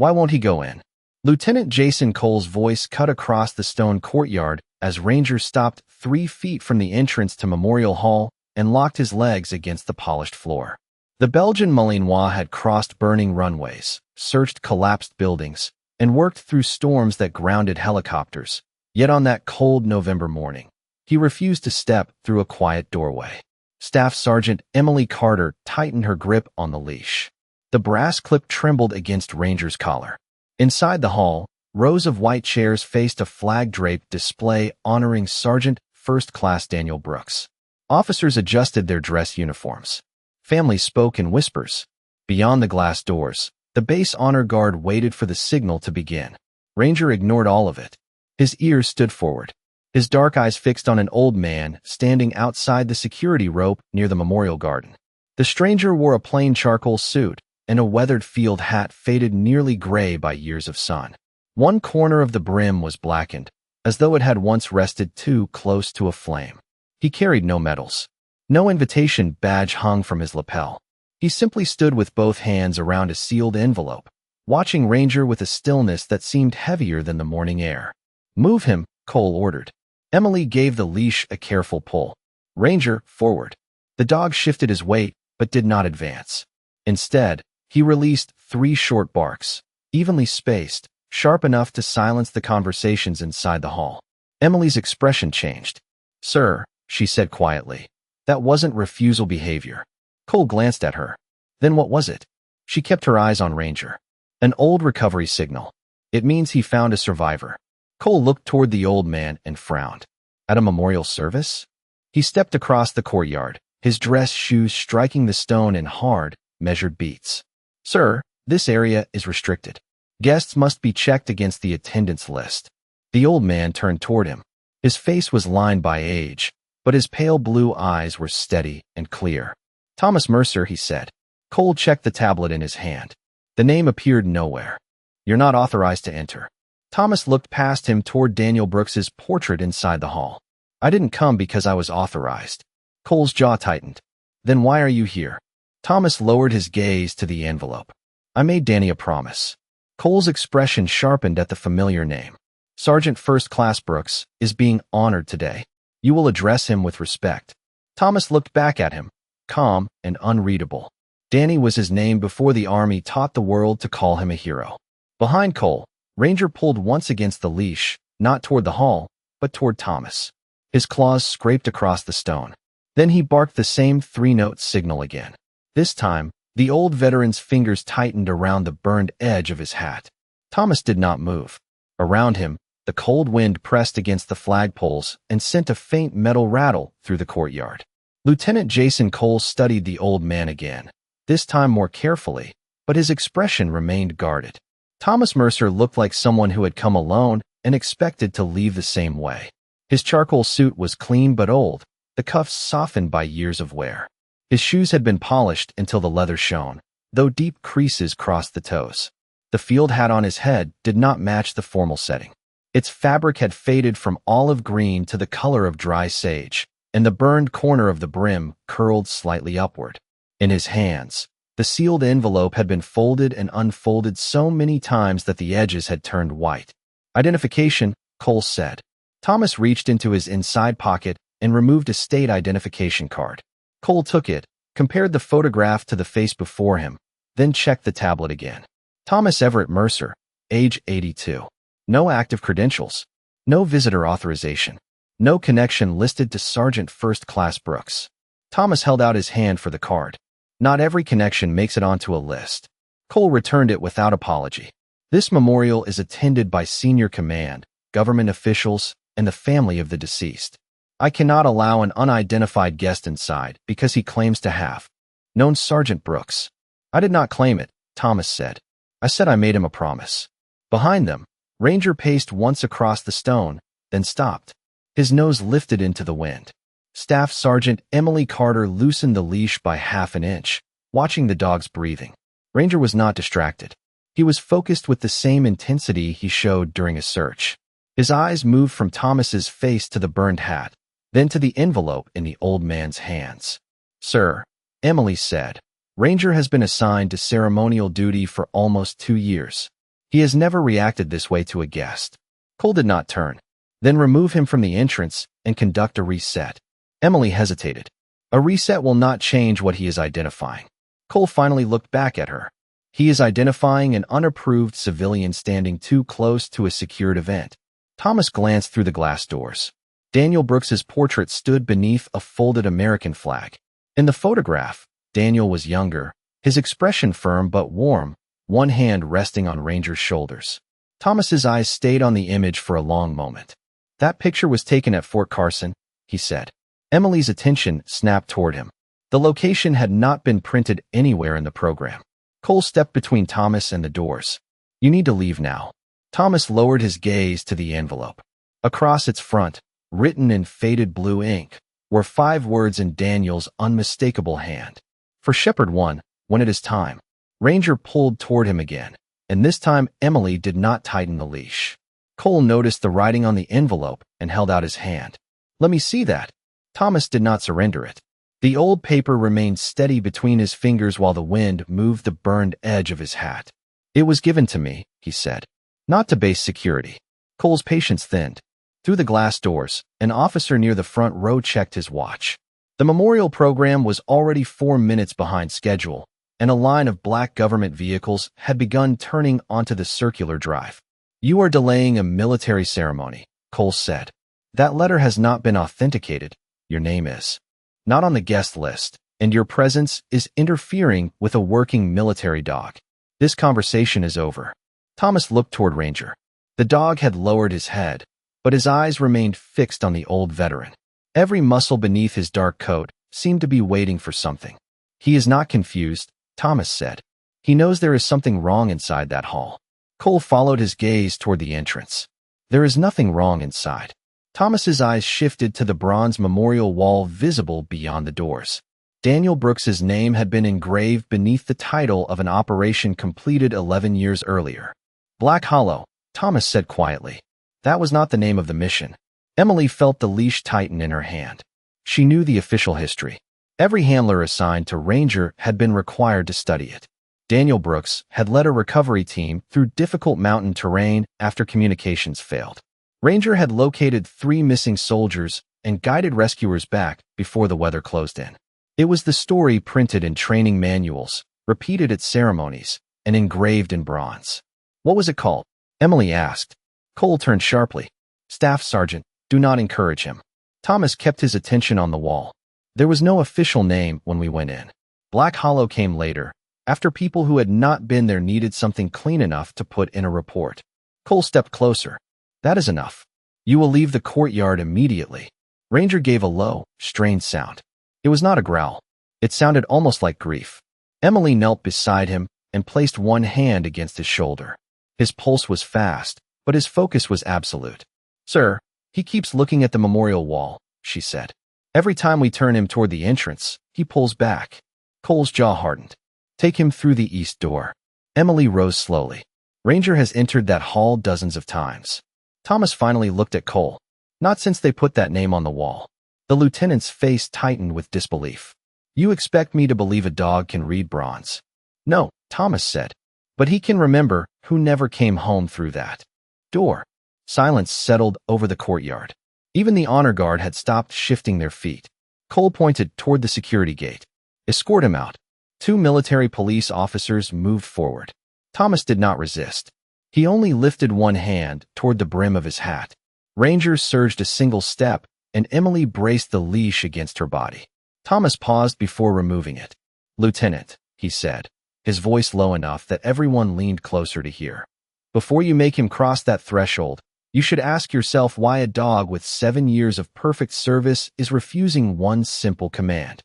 Why won't he go in? Lieutenant Jason Cole's voice cut across the stone courtyard as Ranger stopped 3 feet from the entrance to Memorial Hall and locked his legs against the polished floor. The Belgian Malinois had crossed burning runways, searched collapsed buildings, and worked through storms that grounded helicopters. Yet on that cold November morning, he refused to step through a quiet doorway. Staff Sergeant Emily Carter tightened her grip on the leash. The brass clip trembled against Ranger's collar. Inside the hall, rows of white chairs faced a flag-draped display honoring Sergeant First Class Daniel Brooks. Officers adjusted their dress uniforms. Families spoke in whispers. Beyond the glass doors, the base honor guard waited for the signal to begin. Ranger ignored all of it. His ears stood forward, his dark eyes fixed on an old man standing outside the security rope near the memorial garden. The stranger wore a plain charcoal suit and a weathered field hat faded nearly gray by years of sun. One corner of the brim was blackened, as though it had once rested too close to a flame. He carried no medals. No invitation badge hung from his lapel. He simply stood with both hands around a sealed envelope, watching Ranger with a stillness that seemed heavier than the morning air. "Move him," Cole ordered. Emily gave the leash a careful pull. "Ranger, forward." The dog shifted his weight, but did not advance. Instead, he released 3 short barks, evenly spaced, sharp enough to silence the conversations inside the hall. Emily's expression changed. "Sir," she said quietly, "that wasn't refusal behavior." Cole glanced at her. "Then what was it?" She kept her eyes on Ranger. "An old recovery signal. It means he found a survivor." Cole looked toward the old man and frowned. "At a memorial service?" He stepped across the courtyard, his dress shoes striking the stone in hard, measured beats. "Sir, this area is restricted. Guests must be checked against the attendance list." The old man turned toward him. His face was lined by age, but his pale blue eyes were steady and clear. "Thomas Mercer," he said. Cole checked the tablet in his hand. The name appeared nowhere. "You're not authorized to enter." Thomas looked past him toward Daniel Brooks's portrait inside the hall. "I didn't come because I was authorized." Cole's jaw tightened. "Then why are you here?" Thomas lowered his gaze to the envelope. "I made Danny a promise." Cole's expression sharpened at the familiar name. "Sergeant First Class Brooks is being honored today. You will address him with respect." Thomas looked back at him, calm and unreadable. Danny was his name before the Army taught the world to call him a hero. Behind Cole, Ranger pulled once against the leash, not toward the hall, but toward Thomas. His claws scraped across the stone. Then he barked the same 3-note signal again. This time, the old veteran's fingers tightened around the burned edge of his hat. Thomas did not move. Around him, the cold wind pressed against the flagpoles and sent a faint metal rattle through the courtyard. Lieutenant Jason Cole studied the old man again, this time more carefully, but his expression remained guarded. Thomas Mercer looked like someone who had come alone and expected to leave the same way. His charcoal suit was clean but old, the cuffs softened by years of wear. His shoes had been polished until the leather shone, though deep creases crossed the toes. The field hat on his head did not match the formal setting. Its fabric had faded from olive green to the color of dry sage, and the burned corner of the brim curled slightly upward. In his hands, the sealed envelope had been folded and unfolded so many times that the edges had turned white. "Identification," Cole said. Thomas reached into his inside pocket and removed a state identification card. Cole took it, compared the photograph to the face before him, then checked the tablet again. Thomas Everett Mercer, age 82. No active credentials. No visitor authorization. No connection listed to Sergeant First Class Brooks. Thomas held out his hand for the card. Not every connection makes it onto a list. Cole returned it without apology. "This memorial is attended by senior command, government officials, and the family of the deceased. I cannot allow an unidentified guest inside because he claims to have known Sergeant Brooks." "I did not claim it," Thomas said. "I said I made him a promise." Behind them, Ranger paced once across the stone, then stopped. His nose lifted into the wind. Staff Sergeant Emily Carter loosened the leash by half an inch, watching the dog's breathing. Ranger was not distracted. He was focused with the same intensity he showed during a search. His eyes moved from Thomas's face to the burned hat, then to the envelope in the old man's hands. "Sir," Emily said, "Ranger has been assigned to ceremonial duty for almost 2 years. He has never reacted this way to a guest. Cole did not turn. Then remove him from the entrance and conduct a reset. Emily hesitated. A reset will not change what he is identifying. Cole finally looked back at her. He is identifying an unapproved civilian standing too close to a secured event. Thomas glanced through the glass doors. Daniel Brooks's portrait stood beneath a folded American flag. In the photograph, Daniel was younger, his expression firm but warm, one hand resting on Ranger's shoulders. Thomas's eyes stayed on the image for a long moment. That picture was taken at Fort Carson, he said. Emily's attention snapped toward him. The location had not been printed anywhere in the program. Cole stepped between Thomas and the doors. You need to leave now. Thomas lowered his gaze to the envelope. Across its front, written in faded blue ink, were 5 words in Daniel's unmistakable hand. For Shepherd 1, when it is time. Ranger pulled toward him again, and this time Emily did not tighten the leash. Cole noticed the writing on the envelope and held out his hand. Let me see that. Thomas did not surrender it. The old paper remained steady between his fingers while the wind moved the burned edge of his hat. It was given to me, he said. Not to base security. Cole's patience thinned. Through the glass doors, an officer near the front row checked his watch. The memorial program was already 4 minutes behind schedule, and a line of black government vehicles had begun turning onto the circular drive. You are delaying a military ceremony, Cole said. That letter has not been authenticated. Your name is not on the guest list, and your presence is interfering with a working military dog. This conversation is over. Thomas looked toward Ranger. The dog had lowered his head, but his eyes remained fixed on the old veteran. Every muscle beneath his dark coat seemed to be waiting for something. He is not confused, Thomas said. He knows there is something wrong inside that hall. Cole followed his gaze toward the entrance. There is nothing wrong inside. Thomas's eyes shifted to the bronze memorial wall visible beyond the doors. Daniel Brooks's name had been engraved beneath the title of an operation completed 11 years earlier. Black Hollow, Thomas said quietly. That was not the name of the mission. Emily felt the leash tighten in her hand. She knew the official history. Every handler assigned to Ranger had been required to study it. Daniel Brooks had led a recovery team through difficult mountain terrain after communications failed. Ranger had located 3 missing soldiers and guided rescuers back before the weather closed in. It was the story printed in training manuals, repeated at ceremonies, and engraved in bronze. What was it called? Emily asked. Cole turned sharply. Staff Sergeant, do not encourage him. Thomas kept his attention on the wall. There was no official name when we went in. Black Hollow came later, after people who had not been there needed something clean enough to put in a report. Cole stepped closer. That is enough. You will leave the courtyard immediately. Ranger gave a low, strained sound. It was not a growl. It sounded almost like grief. Emily knelt beside him and placed one hand against his shoulder. His pulse was fast, but his focus was absolute. Sir, he keeps looking at the memorial wall, she said. Every time we turn him toward the entrance, he pulls back. Cole's jaw hardened. Take him through the east door. Emily rose slowly. Ranger has entered that hall dozens of times. Thomas finally looked at Cole. Not since they put that name on the wall. The lieutenant's face tightened with disbelief. You expect me to believe a dog can read bronze? No, Thomas said. But he can remember who never came home through that door. Silence settled over the courtyard. Even the honor guard had stopped shifting their feet. Cole pointed toward the security gate. Escort him out. 2 military police officers moved forward. Thomas did not resist. He only lifted one hand toward the brim of his hat. Ranger surged a single step, and Emily braced the leash against her body. Thomas paused before removing it. Lieutenant, he said, his voice low enough that everyone leaned closer to hear. Before you make him cross that threshold, you should ask yourself why a dog with 7 years of perfect service is refusing one simple command.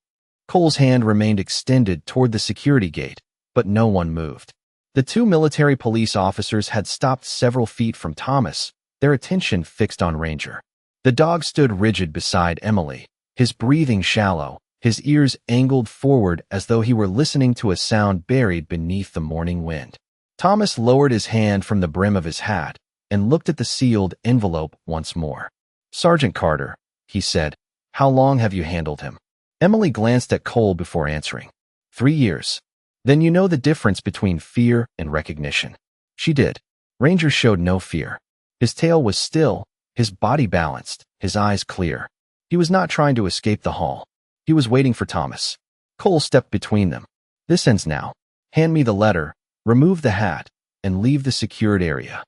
Cole's hand remained extended toward the security gate, but no one moved. The 2 military police officers had stopped several feet from Thomas, their attention fixed on Ranger. The dog stood rigid beside Emily, his breathing shallow, his ears angled forward as though he were listening to a sound buried beneath the morning wind. Thomas lowered his hand from the brim of his hat and looked at the sealed envelope once more. Sergeant Carter, he said, how long have you handled him? Emily glanced at Cole before answering. 3 years. Then you know the difference between fear and recognition. She did. Ranger showed no fear. His tail was still, his body balanced, his eyes clear. He was not trying to escape the hall. He was waiting for Thomas. Cole stepped between them. This ends now. Hand me the letter, remove the hat, and leave the secured area.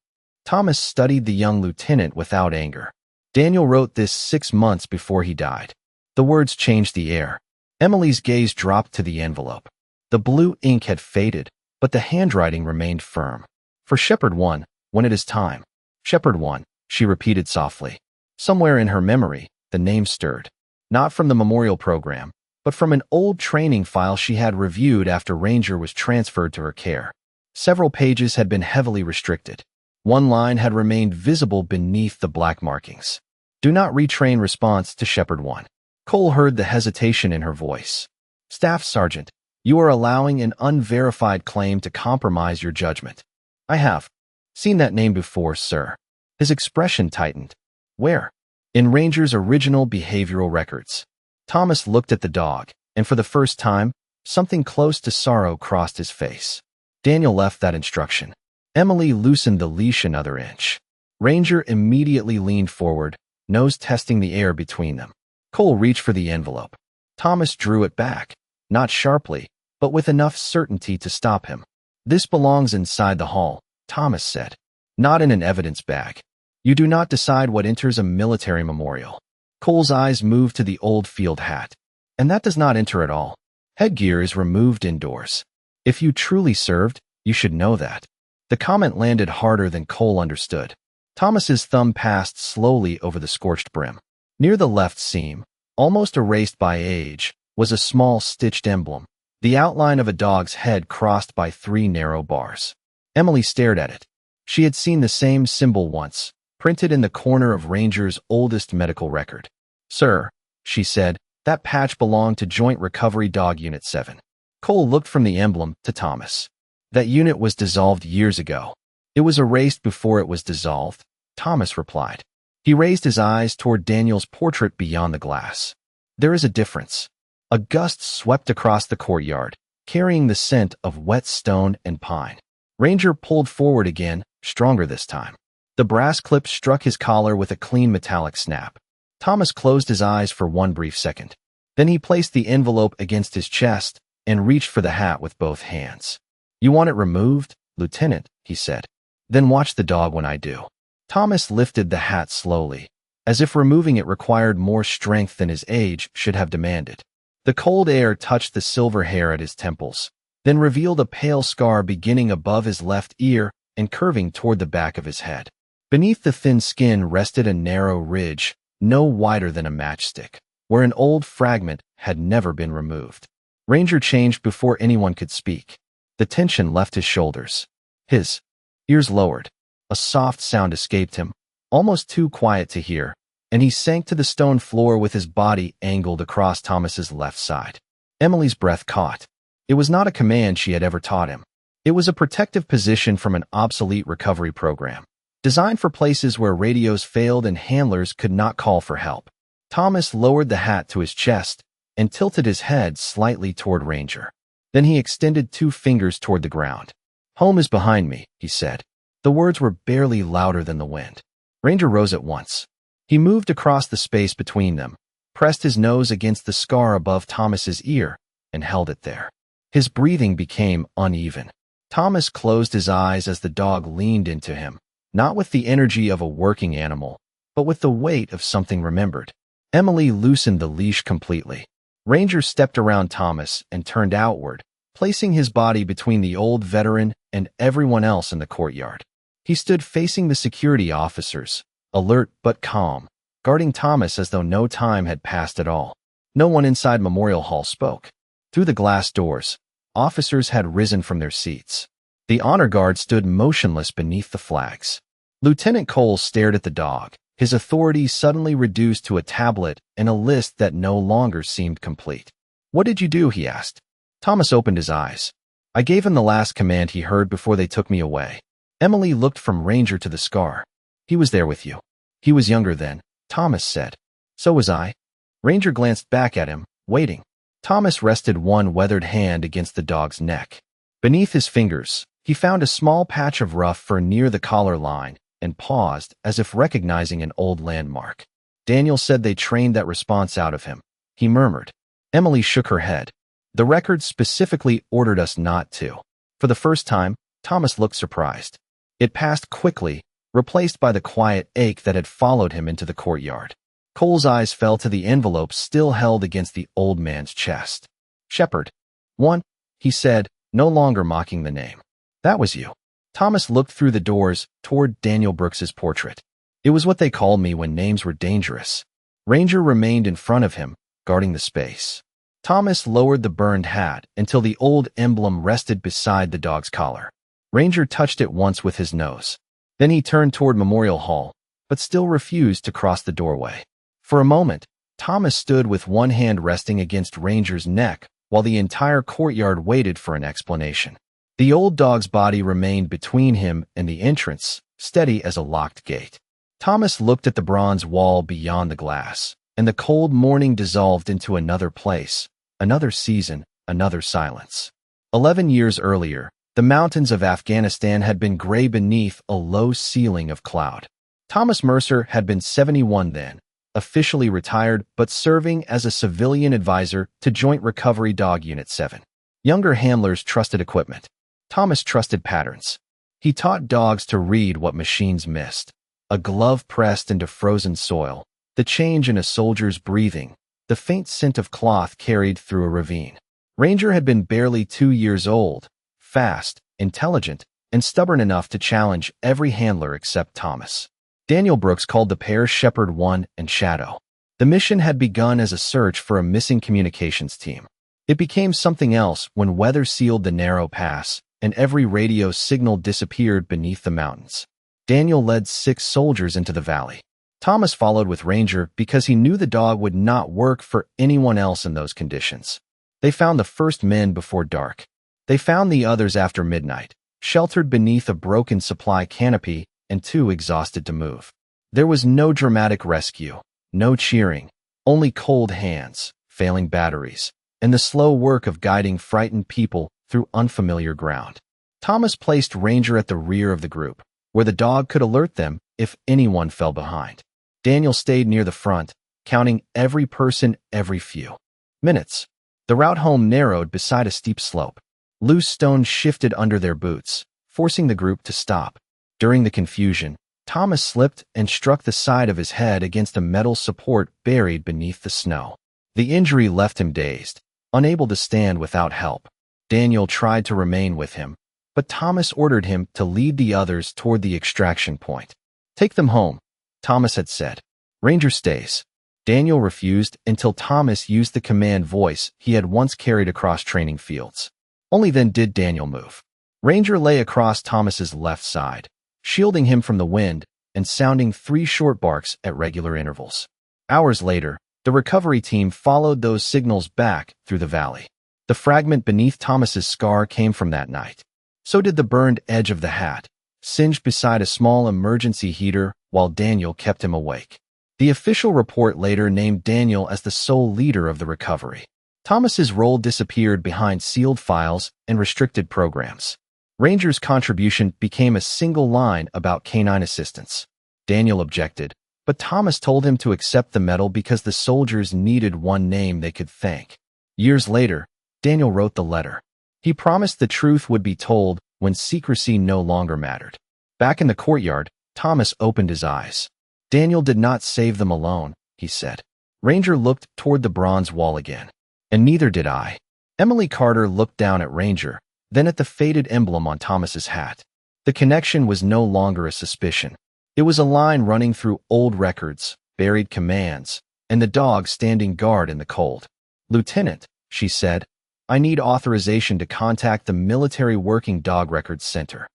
Thomas studied the young lieutenant without anger. Daniel wrote this 6 months before he died. The words changed the air. Emily's gaze dropped to the envelope. The blue ink had faded, but the handwriting remained firm. For Shepherd 1, when it is time. Shepherd 1, she repeated softly. Somewhere in her memory, the name stirred. Not from the memorial program, but from an old training file she had reviewed after Ranger was transferred to her care. Several pages had been heavily restricted. One line had remained visible beneath the black markings. Do not retrain response to Shepherd 1. Cole heard the hesitation in her voice. Staff Sergeant, you are allowing an unverified claim to compromise your judgment. I have seen that name before, sir. His expression tightened. Where? In Ranger's original behavioral records. Thomas looked at the dog, and for the first time, something close to sorrow crossed his face. Daniel left that instruction. Emily loosened the leash another inch. Ranger immediately leaned forward, nose testing the air between them. Cole reached for the envelope. Thomas drew it back, not sharply, but with enough certainty to stop him. This belongs inside the hall, Thomas said. Not in an evidence bag. You do not decide what enters a military memorial. Cole's eyes moved to the old field hat. And that does not enter at all. Headgear is removed indoors. If you truly served, you should know that. The comment landed harder than Cole understood. Thomas's thumb passed slowly over the scorched brim. Near the left seam, almost erased by age, was a small stitched emblem, the outline of a dog's head crossed by 3 narrow bars. Emily stared at it. She had seen the same symbol once, printed in the corner of Ranger's oldest medical record. Sir, she said, that patch belonged to Joint Recovery Dog Unit 7. Cole looked from the emblem to Thomas. That unit was dissolved years ago. It was erased before it was dissolved, Thomas replied. He raised his eyes toward Daniel's portrait beyond the glass. There is a difference. A gust swept across the courtyard, carrying the scent of wet stone and pine. Ranger pulled forward again, stronger this time. The brass clip struck his collar with a clean metallic snap. Thomas closed his eyes for one brief second. Then he placed the envelope against his chest and reached for the hat with both hands. You want it removed, Lieutenant, he said. Then watch the dog when I do. Thomas lifted the hat slowly, as if removing it required more strength than his age should have demanded. The cold air touched the silver hair at his temples, then revealed a pale scar beginning above his left ear and curving toward the back of his head. Beneath the thin skin rested a narrow ridge, no wider than a matchstick, where an old fragment had never been removed. Ranger changed before anyone could speak. The tension left his shoulders. His ears lowered. A soft sound escaped him, almost too quiet to hear, and he sank to the stone floor with his body angled across Thomas's left side. Emily's breath caught. It was not a command she had ever taught him. It was a protective position from an obsolete recovery program, designed for places where radios failed and handlers could not call for help. Thomas lowered the hat to his chest and tilted his head slightly toward Ranger. Then he extended 2 fingers toward the ground. Home is behind me, he said. The words were barely louder than the wind. Ranger rose at once. He moved across the space between them, pressed his nose against the scar above Thomas's ear, and held it there. His breathing became uneven. Thomas closed his eyes as the dog leaned into him, not with the energy of a working animal, but with the weight of something remembered. Emily loosened the leash completely. Ranger stepped around Thomas and turned outward, placing his body between the old veteran and everyone else in the courtyard. He stood facing the security officers, alert but calm, guarding Thomas as though no time had passed at all. No one inside Memorial Hall spoke. Through the glass doors, officers had risen from their seats. The honor guard stood motionless beneath the flags. Lieutenant Cole stared at the dog, his authority suddenly reduced to a tablet and a list that no longer seemed complete. What did you do? He asked. Thomas opened his eyes. I gave him the last command he heard before they took me away. Emily looked from Ranger to the scar. He was there with you. He was younger then, Thomas said. So was I. Ranger glanced back at him, waiting. Thomas rested one weathered hand against the dog's neck. Beneath his fingers, He found a small patch of rough fur near the collar line and paused as if recognizing an old landmark. Daniel said they trained that response out of him. He murmured. Emily shook her head. The record specifically ordered us not to. For the first time, Thomas looked surprised. It passed quickly, replaced by the quiet ache that had followed him into the courtyard. Cole's eyes fell to the envelope still held against the old man's chest. Shepherd. 1, he said, no longer mocking the name. That was you. Thomas looked through the doors toward Daniel Brooks's portrait. It was what they called me when names were dangerous. Ranger remained in front of him, guarding the space. Thomas lowered the burned hat until the old emblem rested beside the dog's collar. Ranger touched it once with his nose. Then he turned toward Memorial Hall, but still refused to cross the doorway. For a moment, Thomas stood with one hand resting against Ranger's neck while the entire courtyard waited for an explanation. The old dog's body remained between him and the entrance, steady as a locked gate. Thomas looked at the bronze wall beyond the glass, and the cold morning dissolved into another place, another season, another silence. 11 years earlier, the mountains of Afghanistan had been gray beneath a low ceiling of cloud. Thomas Mercer had been 71 then, officially retired but serving as a civilian advisor to Joint Recovery Dog Unit 7. Younger handlers trusted equipment. Thomas trusted patterns. He taught dogs to read what machines missed. A glove pressed into frozen soil, the change in a soldier's breathing, the faint scent of cloth carried through a ravine. Ranger had been barely 2 years old, fast, intelligent, and stubborn enough to challenge every handler except Thomas. Daniel Brooks called the pair Shepherd 1 and Shadow. The mission had begun as a search for a missing communications team. It became something else when weather sealed the narrow pass and every radio signal disappeared beneath the mountains. Daniel led 6 soldiers into the valley. Thomas followed with Ranger because he knew the dog would not work for anyone else in those conditions. They found the first men before dark. They found the others after midnight, sheltered beneath a broken supply canopy and too exhausted to move. There was no dramatic rescue, no cheering, only cold hands, failing batteries, and the slow work of guiding frightened people through unfamiliar ground. Thomas placed Ranger at the rear of the group, where the dog could alert them if anyone fell behind. Daniel stayed near the front, counting every person every few minutes. The route home narrowed beside a steep slope. Loose stones shifted under their boots, forcing the group to stop. During the confusion, Thomas slipped and struck the side of his head against a metal support buried beneath the snow. The injury left him dazed, unable to stand without help. Daniel tried to remain with him, but Thomas ordered him to lead the others toward the extraction point. Take them home, Thomas had said. Ranger stays. Daniel refused until Thomas used the command voice he had once carried across training fields. Only then did Daniel move. Ranger lay across Thomas's left side, shielding him from the wind and sounding 3 short barks at regular intervals. Hours later, the recovery team followed those signals back through the valley. The fragment beneath Thomas's scar came from that night. So did the burned edge of the hat, singed beside a small emergency heater while Daniel kept him awake. The official report later named Daniel as the sole leader of the recovery. Thomas's role disappeared behind sealed files and restricted programs. Ranger's contribution became a single line about canine assistance. Daniel objected, but Thomas told him to accept the medal because the soldiers needed one name they could thank. Years later, Daniel wrote the letter. He promised the truth would be told when secrecy no longer mattered. Back in the courtyard, Thomas opened his eyes. Daniel did not save them alone, he said. Ranger looked toward the bronze wall again. And neither did I. Emily Carter looked down at Ranger, then at the faded emblem on Thomas's hat. The connection was no longer a suspicion. It was a line running through old records, buried commands, and the dog standing guard in the cold. Lieutenant, she said, I need authorization to contact the Military Working Dog Records Center.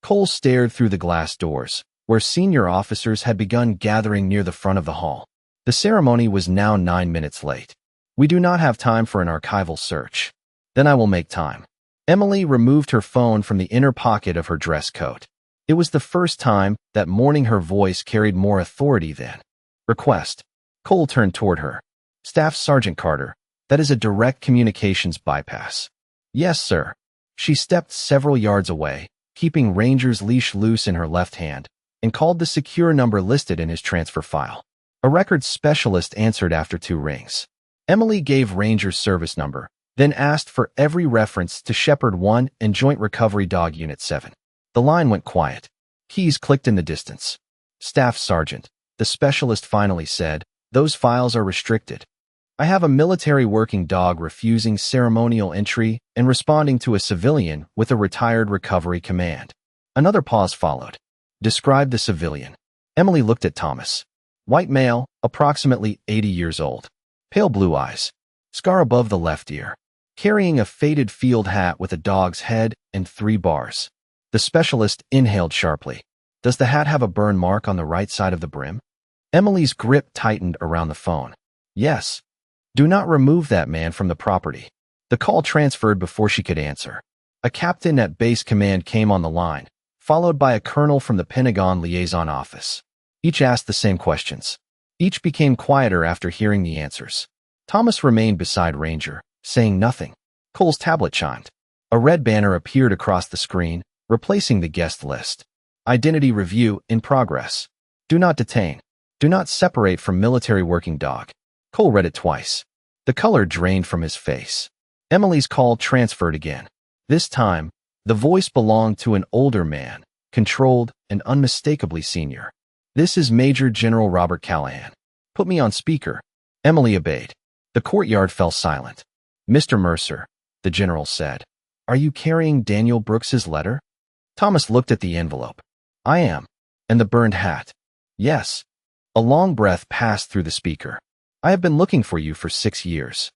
Cole stared through the glass doors, where senior officers had begun gathering near the front of the hall. The ceremony was now 9 minutes late. We do not have time for an archival search. Then I will make time. Emily removed her phone from the inner pocket of her dress coat. It was the first time that morning her voice carried more authority than. Request. Cole turned toward her. Staff Sergeant Carter, that is a direct communications bypass. Yes, sir. She stepped several yards away, keeping Ranger's leash loose in her left hand, and called the secure number listed in his transfer file. A records specialist answered after 2 rings. Emily gave Ranger's service number, then asked for every reference to Shepherd 1 and Joint Recovery Dog Unit 7. The line went quiet. Keys clicked in the distance. Staff Sergeant, the specialist finally said, those files are restricted. I have a military working dog refusing ceremonial entry and responding to a civilian with a retired recovery command. Another pause followed. Describe the civilian. Emily looked at Thomas. White male, approximately 80 years old. Pale blue eyes. Scar above the left ear. Carrying a faded field hat with a dog's head and 3 bars. The specialist inhaled sharply. Does the hat have a burn mark on the right side of the brim? Emily's grip tightened around the phone. Yes. Do not remove that man from the property. The call transferred before she could answer. A captain at base command came on the line, followed by a colonel from the Pentagon liaison office. Each asked the same questions. Each became quieter after hearing the answers. Thomas remained beside Ranger, saying nothing. Cole's tablet chimed. A red banner appeared across the screen, replacing the guest list. Identity review in progress. Do not detain. Do not separate from military working dog. Cole read it twice. The color drained from his face. Emily's call transferred again. This time, the voice belonged to an older man, controlled and unmistakably senior. This is Major General Robert Callahan. Put me on speaker. Emily obeyed. The courtyard fell silent. Mr. Mercer, the general said, are you carrying Daniel Brooks's letter? Thomas looked at the envelope. I am. And the burned hat. Yes. A long breath passed through the speaker. I have been looking for you for 6 years.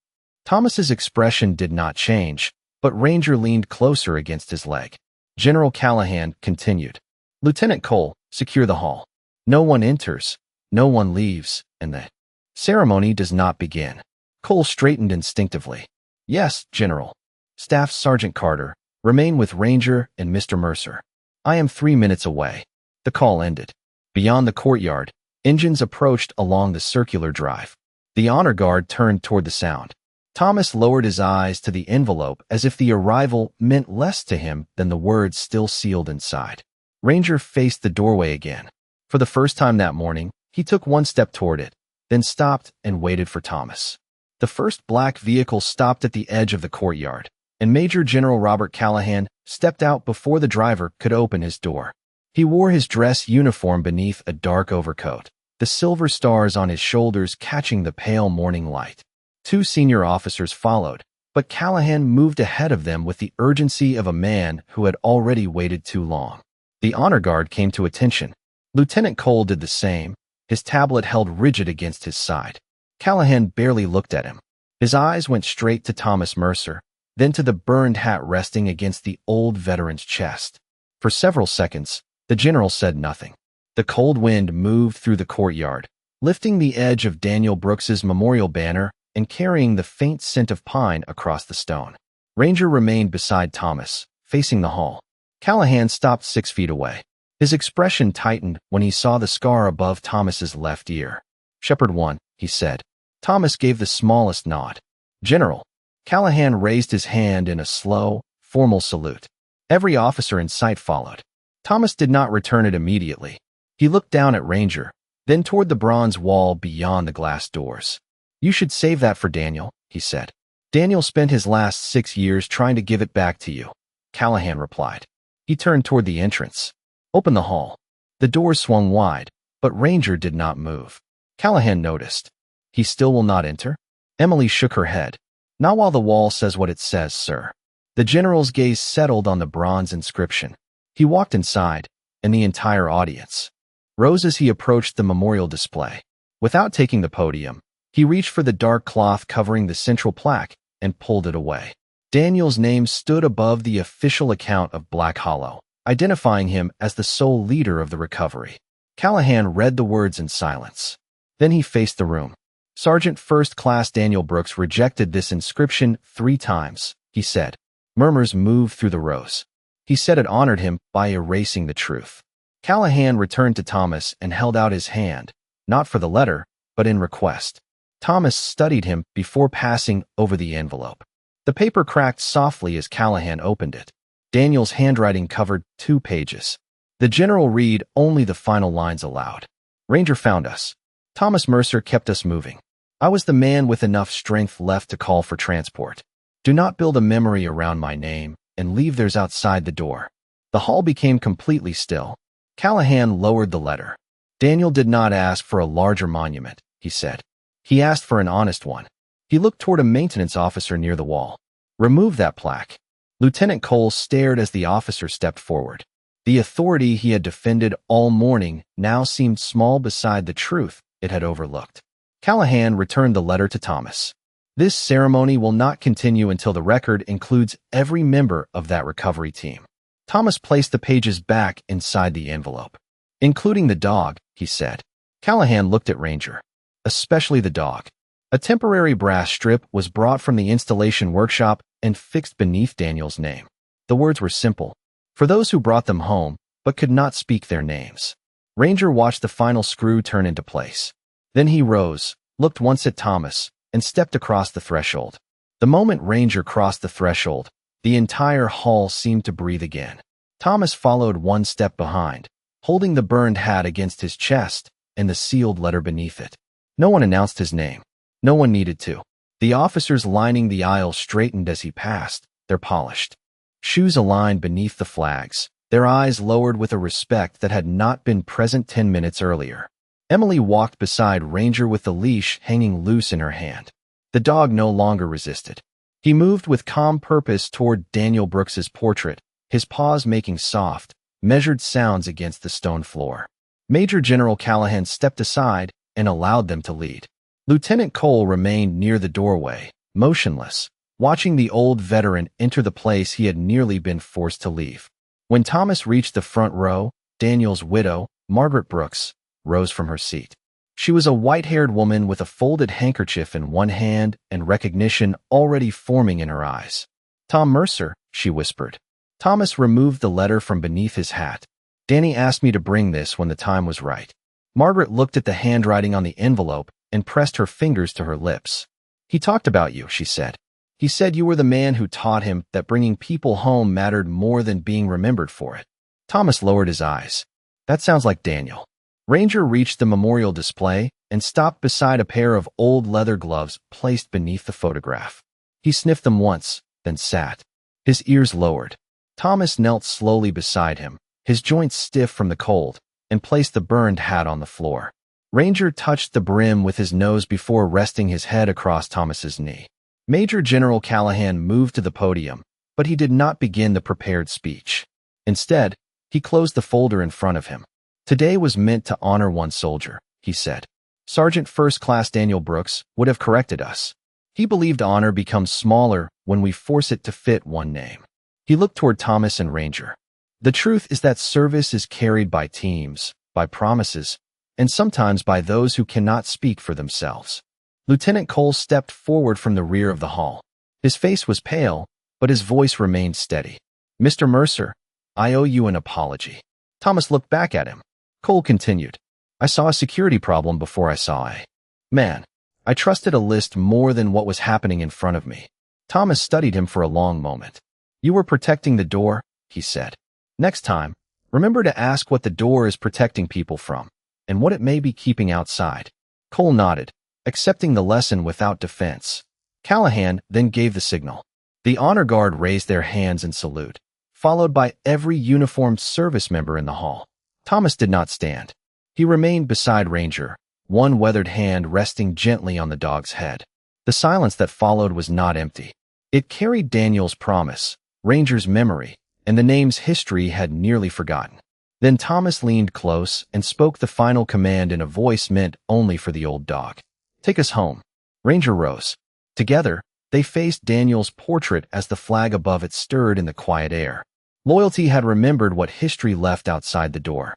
Thomas's expression did not change, but Ranger leaned closer against his leg. General Callahan continued. Lieutenant Cole, secure the hall. No one enters, no one leaves, and the ceremony does not begin. Cole straightened instinctively. Yes, General. Staff Sergeant Carter, remain with Ranger and Mr. Mercer. I am 3 minutes away. The call ended. Beyond the courtyard, engines approached along the circular drive. The honor guard turned toward the sound. Thomas lowered his eyes to the envelope as if the arrival meant less to him than the words still sealed inside. Ranger faced the doorway again. For the first time that morning, he took 1 step toward it, then stopped and waited for Thomas. The first black vehicle stopped at the edge of the courtyard, and Major General Robert Callahan stepped out before the driver could open his door. He wore his dress uniform beneath a dark overcoat, the silver stars on his shoulders catching the pale morning light. 2 senior officers followed, but Callahan moved ahead of them with the urgency of a man who had already waited too long. The honor guard came to attention. Lieutenant Cole did the same, his tablet held rigid against his side. Callahan barely looked at him. His eyes went straight to Thomas Mercer, then to the burned hat resting against the old veteran's chest. For several seconds, the general said nothing. The cold wind moved through the courtyard, lifting the edge of Daniel Brooks's memorial banner and carrying the faint scent of pine across the stone. Ranger remained beside Thomas, facing the hall. Callahan stopped 6 feet away. His expression tightened when he saw the scar above Thomas's left ear. Shepherd 1, he said. Thomas gave the smallest nod. General. Callahan raised his hand in a slow, formal salute. Every officer in sight followed. Thomas did not return it immediately. He looked down at Ranger, then toward the bronze wall beyond the glass doors. You should save that for Daniel, he said. Daniel spent his last 6 years trying to give it back to you, Callahan replied. He turned toward the entrance. Open the hall. The doors swung wide, but Ranger did not move. Callahan noticed. He still will not enter? Emily shook her head. Not while the wall says what it says, sir. The general's gaze settled on the bronze inscription. He walked inside, and the entire audience rose as he approached the memorial display. Without taking the podium, he reached for the dark cloth covering the central plaque and pulled it away. Daniel's name stood above the official account of Black Hollow, identifying him as the sole leader of the recovery. Callahan read the words in silence. Then he faced the room. Sergeant First Class Daniel Brooks rejected this inscription 3 times, he said. Murmurs moved through the rows. He said it honored him by erasing the truth. Callahan returned to Thomas and held out his hand, not for the letter, but in request. Thomas studied him before passing over the envelope. The paper cracked softly as Callahan opened it. Daniel's handwriting covered 2 pages. The general read only the final lines aloud. Ranger found us. Thomas Mercer kept us moving. I was the man with enough strength left to call for transport. Do not build a memory around my name and leave theirs outside the door. The hall became completely still. Callahan lowered the letter. Daniel did not ask for a larger monument, he said. He asked for an honest one. He looked toward a maintenance officer near the wall. Remove that plaque. Lieutenant Cole stared as the officer stepped forward. The authority he had defended all morning now seemed small beside the truth it had overlooked. Callahan returned the letter to Thomas. This ceremony will not continue until the record includes every member of that recovery team. Thomas placed the pages back inside the envelope. Including the dog, he said. Callahan looked at Ranger. Especially the dog. A temporary brass strip was brought from the installation workshop and fixed beneath Daniel's name. The words were simple. For those who brought them home, but could not speak their names. Ranger watched the final screw turn into place. Then he rose, looked once at Thomas, and stepped across the threshold. The moment Ranger crossed the threshold, the entire hall seemed to breathe again. Thomas followed one step behind, holding the burned hat against his chest and the sealed letter beneath it. No one announced his name. No one needed to. The officers lining the aisle straightened as he passed, their polished shoes aligned beneath the flags, their eyes lowered with a respect that had not been present 10 minutes earlier. Emily walked beside Ranger with the leash hanging loose in her hand. The dog no longer resisted. He moved with calm purpose toward Daniel Brooks's portrait, his paws making soft, measured sounds against the stone floor. Major General Callahan stepped aside and allowed them to lead. Lieutenant Cole remained near the doorway, motionless, watching the old veteran enter the place he had nearly been forced to leave. When Thomas reached the front row, Daniel's widow, Margaret Brooks, rose from her seat. She was a white-haired woman with a folded handkerchief in one hand and recognition already forming in her eyes. "Tom Mercer," she whispered. Thomas removed the letter from beneath his hat. "Danny asked me to bring this when the time was right." Margaret looked at the handwriting on the envelope and pressed her fingers to her lips. "He talked about you," she said. "He said you were the man who taught him that bringing people home mattered more than being remembered for it." Thomas lowered his eyes. "That sounds like Daniel." Ranger reached the memorial display and stopped beside a pair of old leather gloves placed beneath the photograph. He sniffed them once, then sat. His ears lowered. Thomas knelt slowly beside him, his joints stiff from the cold, and placed the burned hat on the floor. Ranger touched the brim with his nose before resting his head across Thomas's knee. Major General Callahan moved to the podium, but he did not begin the prepared speech. Instead, he closed the folder in front of him. "Today was meant to honor one soldier," he said. "Sergeant First Class Daniel Brooks would have corrected us. He believed honor becomes smaller when we force it to fit one name." He looked toward Thomas and Ranger. "The truth is that service is carried by teams, by promises, and sometimes by those who cannot speak for themselves." Lieutenant Cole stepped forward from the rear of the hall. His face was pale, but his voice remained steady. "Mr. Mercer, I owe you an apology." Thomas looked back at him. Cole continued, "I saw a security problem before I saw a man. I trusted a list more than what was happening in front of me." Thomas studied him for a long moment. "You were protecting the door," he said. "Next time, remember to ask what the door is protecting people from, and what it may be keeping outside." Cole nodded, accepting the lesson without defense. Callahan then gave the signal. The honor guard raised their hands in salute, followed by every uniformed service member in the hall. Thomas did not stand. He remained beside Ranger, one weathered hand resting gently on the dog's head. The silence that followed was not empty. It carried Daniel's promise, Ranger's memory, and the names history had nearly forgotten. Then Thomas leaned close and spoke the final command in a voice meant only for the old dog. "Take us home." Ranger rose. Together, they faced Daniel's portrait as the flag above it stirred in the quiet air. Loyalty had remembered what history left outside the door.